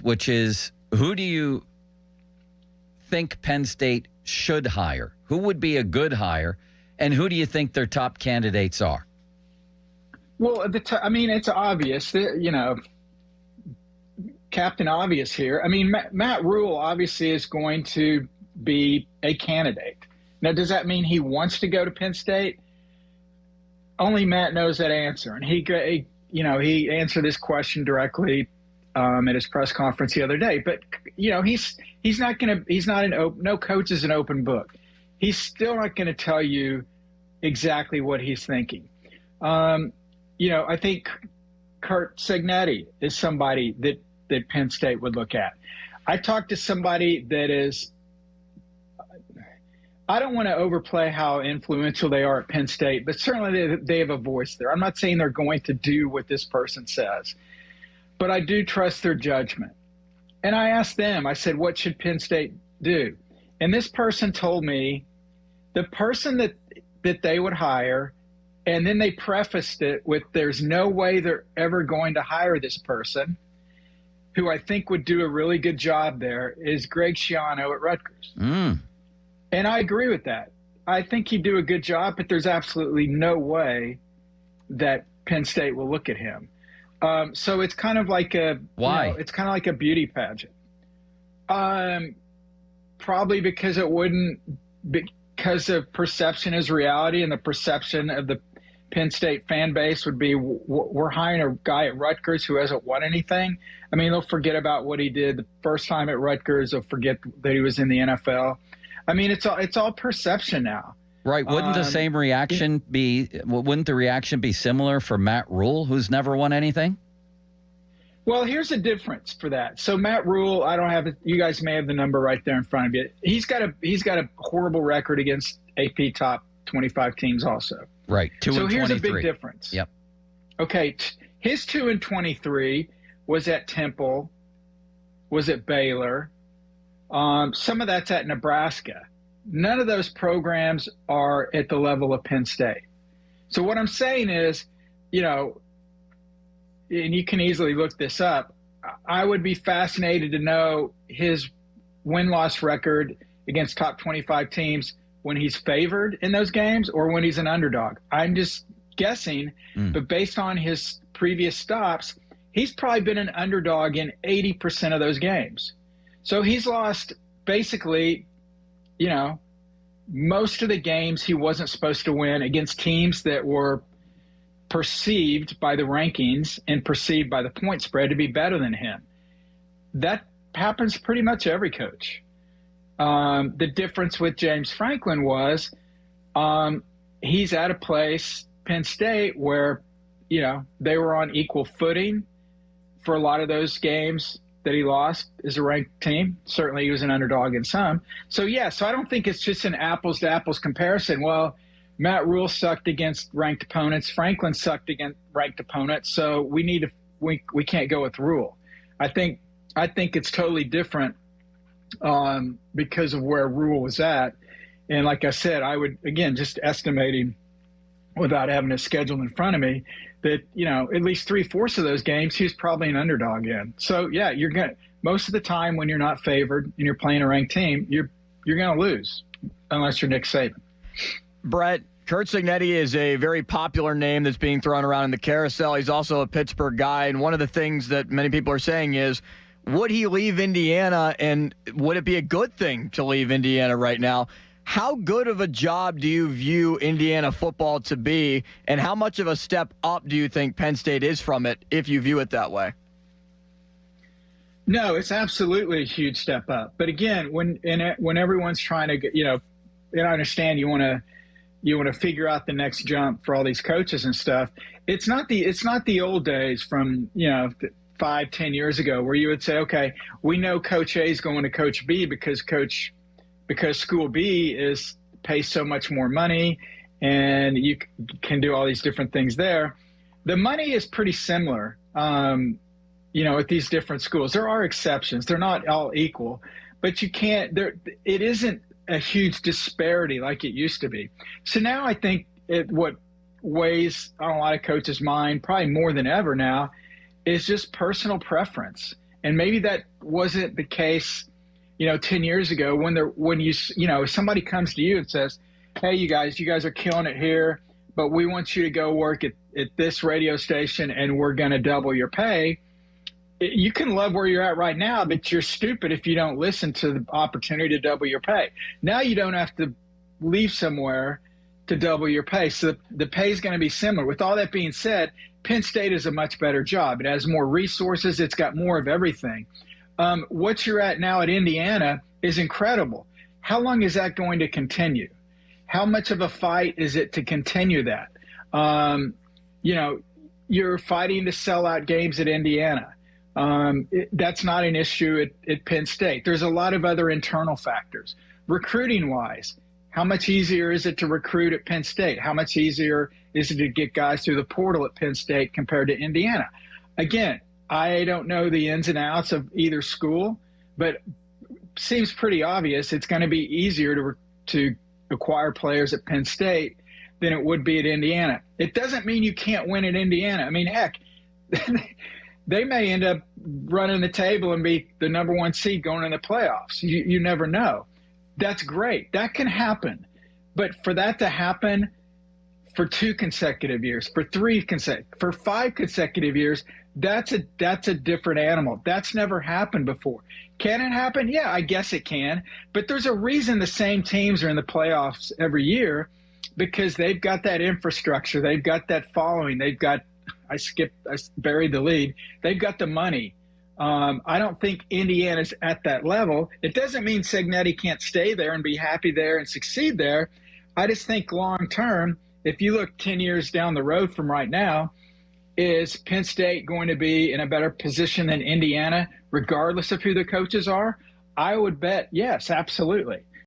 which is, who do you think Penn State should hire? Who would be a good hire, and who do you think their top candidates are? Well, it's obvious that, Captain Obvious here. I mean, Matt Rhule obviously is going to be a candidate. Now, does that mean he wants to go to Penn State? Only Matt knows that answer, and he answered this question directly at his press conference the other day. But no coach is an open book. He's still not going to tell you exactly what he's thinking. I think Curt Cignetti is somebody that Penn State would look at. I talked to somebody that is. I don't want to overplay how influential they are at Penn State, but certainly they have a voice there. I'm not saying they're going to do what this person says, but I do trust their judgment. And I asked them, I said, what should Penn State do? And this person told me the person that they would hire, and then they prefaced it with, there's no way they're ever going to hire this person, who I think would do a really good job there, is Greg Schiano at Rutgers. And I agree with that. I think he'd do a good job, but there's absolutely no way that Penn State will look at him. So it's kind of like it's kind of like a beauty pageant. Probably because because of perception is reality, and the perception of the Penn State fan base would be, we're hiring a guy at Rutgers who hasn't won anything. I mean, they'll forget about what he did the first time at Rutgers. They'll forget that he was in the NFL. I mean, it's all perception now. Right. Wouldn't the same reaction wouldn't the reaction be similar for Matt Rhule, who's never won anything? Well, here's the difference for that. So Matt Rhule, I don't have it. You guys may have the number right there in front of you. He's got a horrible record against AP top 25 teams also. Right. 2-23. So here's a big difference. Yep. Okay. His 2-23 was at Temple, was at Baylor. Some of that's at Nebraska. None of those programs are at the level of Penn State. So what I'm saying is, and you can easily look this up, I would be fascinated to know his win-loss record against top 25 teams when he's favored in those games or when he's an underdog. I'm just guessing, but based on his previous stops, he's probably been an underdog in 80% of those games. So he's lost basically, most of the games he wasn't supposed to win against teams that were perceived by the rankings and perceived by the point spread to be better than him. That happens pretty much every coach. The difference with James Franklin was he's at a place, Penn State, where, they were on equal footing for a lot of those games that he lost as a ranked team. Certainly he was an underdog in some. So I don't think it's just an apples to apples comparison. Well, Matt Rhule sucked against ranked opponents. Franklin sucked against ranked opponents. So we can't go with Rhule. I think it's totally different because of where Rhule was at. And like I said, I would, again, just estimating without having a schedule in front of me, that, at least 3/4 of those games, he's probably an underdog in. So, you're going to, most of the time when you're not favored and you're playing a ranked team, you're going to lose unless you're Nick Saban. Brett, Curt Cignetti is a very popular name that's being thrown around in the carousel. He's also a Pittsburgh guy. And one of the things that many people are saying is, would he leave Indiana, and would it be a good thing to leave Indiana right now? How good of a job do you view Indiana football to be, and how much of a step up do you think Penn State is from it, if you view it that way? No, it's absolutely a huge step up. But again, when everyone's trying to, I understand you want to figure out the next jump for all these coaches and stuff. It's not the old days from 5-10 years ago where you would say, okay, we know Coach A is going to Coach B because School B pays so much more money, and you can do all these different things there. The money is pretty similar, at these different schools. There are exceptions; they're not all equal, but you can't. It isn't a huge disparity like it used to be. So now I think what weighs on a lot of coaches' mind, probably more than ever now, is just personal preference. And maybe that wasn't the case, 10 years ago when somebody comes to you and says, hey, you guys are killing it here, but we want you to go work at this radio station and we're going to double your pay. You can love where you're at right now, but you're stupid if you don't listen to the opportunity to double your pay. Now you don't have to leave somewhere to double your pay. So the pay is going to be similar. With all that being said, Penn State is a much better job. It has more resources. It's got more of everything. What you're at now at Indiana is incredible. How long is that going to continue? How much of a fight is it to continue that? You're fighting to sell out games at Indiana. That's not an issue at Penn State. There's a lot of other internal factors. Recruiting-wise, how much easier is it to recruit at Penn State? How much easier is it to get guys through the portal at Penn State compared to Indiana? Again, I don't know the ins and outs of either school, but seems pretty obvious it's going to be easier to acquire players at Penn State than it would be at Indiana. It doesn't mean you can't win at Indiana. I mean, heck, they may end up running the table and be the number one seed going in the playoffs. You never know. That's great. That can happen. But for that to happen for 2 consecutive years, for 5 consecutive years, that's a different animal. That's never happened before. Can it happen? Yeah, I guess it can. But there's a reason the same teams are in the playoffs every year, because they've got that infrastructure. They've got that following. They've got I buried the lead. They've got the money. I don't think Indiana's at that level. It doesn't mean Signetti can't stay there and be happy there and succeed there. I just think long term, if you look 10 years down the road from right now, is Penn State going to be in a better position than Indiana, regardless of who the coaches are? I would bet yes, absolutely.